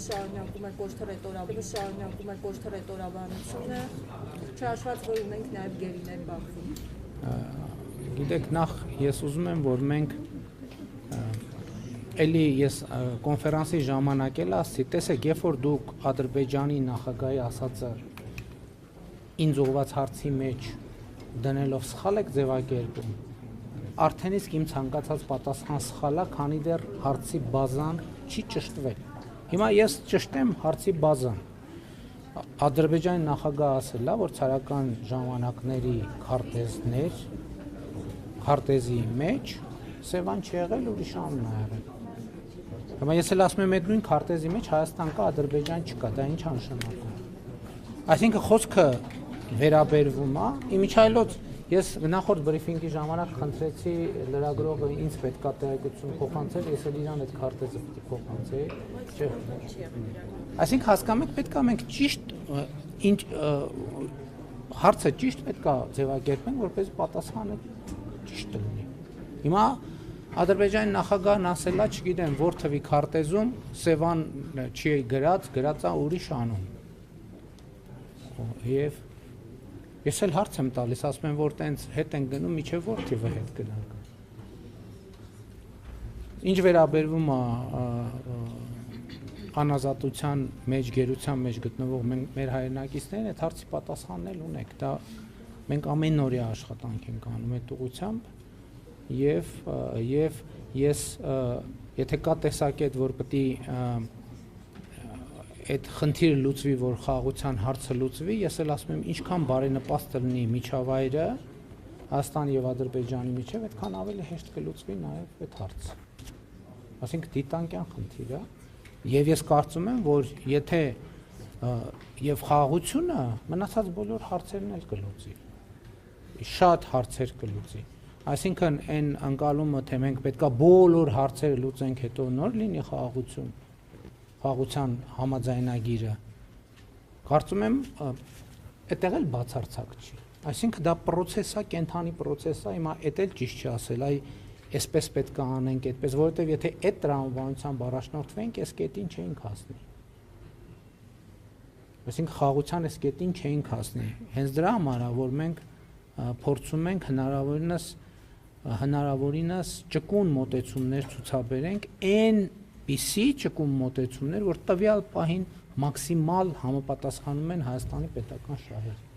շարունակում է կոշտռետորաբանությունը, չհաշված որ ունենք նաև գերիներ Բաքվում։ Գիտեք, նախ ես ուզում եմ, որ մենք էլի ես կոնֆերանսի ժամանակ էլ ասացի, տեսեք, երբ որ դուք Ադրբեջանի նախագահի ասածը ինձ ուղղված հարցի մեջ դնելով սխալ եք ձևակերպում, արդեն իսկ իմ ցանկացած պատասխան սխալ է, քանի դեռ հարցի բազան չի ճշտվել։ Հիմա ես ճշտեմ հարցի բազան։ Ադրբեջանի նախագահը ասել է, որ ցարական ժամանակների քարտեզի մեջ Սևան չի եղել, ուրիշ անուն է եղել։ Հիմա ես էլ ասում եմ, այդ նույն քարտեզի մեջ Հայաստան կա, Ադրբեջան չկա, դա ինչ է նշանակում։ Այսինքն խոսքը վերաբերվում է, իմիջայլոց ես նախորդ բրիֆինգի ժամանակ խնդրեցի լրագրողը ինձ պետքա տեղեկություն փոխանցել, ես էլ իրան այդ քարտեզը պետք է փոխանցեի։ Այսինքն հասկանում եք, պետքա մենք ճիշտ հարցը ճիշտ պետքա ձևակերպենք, որպես պատասխանը ճիշտ լինի։ Հիմա Ադրբեջանի նախագահն ասել է, չգիտեմ, որ թվի քարտեզում Սևան չի գրած է ուրիշ անուն։ Եվ ես էլ հարց եմ տալիս, ասում եմ, որ տենց հետ են գնում, միջև որ թիվը հետ գնանք։ Ինչ վերաբերվում է անազատության մեջ, գերության մեջ գտնվող մեր հայրենակիցներին, այդ հարցի պատասխանն էլ ունեք, դա մենք ամենօրյա աշխատանք ենք անում այդ ուղղությամբ եւ ես եթե կա տեսակետ, որ պետք է այդ խնդիրը լուծվի, որ խաղաղության հարցը լուծվի, ես էլ ասում եմ, ինչքան բարենպաստ լինի միջավայրը Հայաստանի եւ Ադրբեջանի միջեւ, այդքան ավելի հեշտ կլուծվի նաեւ այդ հարցը։ Այսինքն դիտանկյան խնդիր է, եւ ես կարծում եմ, որ եթե եւ խաղաղությունը մնացած բոլոր հարցերն էլ կլուծի։ Շատ հարցեր կլուծի։ Այսինքն այն անկալումը, թե մենք պետքա բոլոր հարցերը լուծենք, հետո նոր լինի խաղաղություն, խաղաղության համաձայնագիրը, կարծում եմ, այդտեղ էլ բացարձակ չի։ Այսինքն դա process է, կենթանի process է, հիմա էդ էլ ճիշտ չի ասել, այ այսպես պետք է անենք, այդպես, որովհետև եթե այդ տրամաբանությամբ առաջնորդվենք, այս կետին չէինք հասնի։ Այսինքն խաղաղության այս կետին չէինք հասնի։ Հենց դրա համար է, որ մենք փորձում ենք հնարավորինս ճկուն մոտեցումներ ցուցաբերենք, այնպիսի ճկուն մոտեցումներ, որ տվյալ պահին մաքսիմալ համապատասխանում են Հայաստանի պետական շահերին։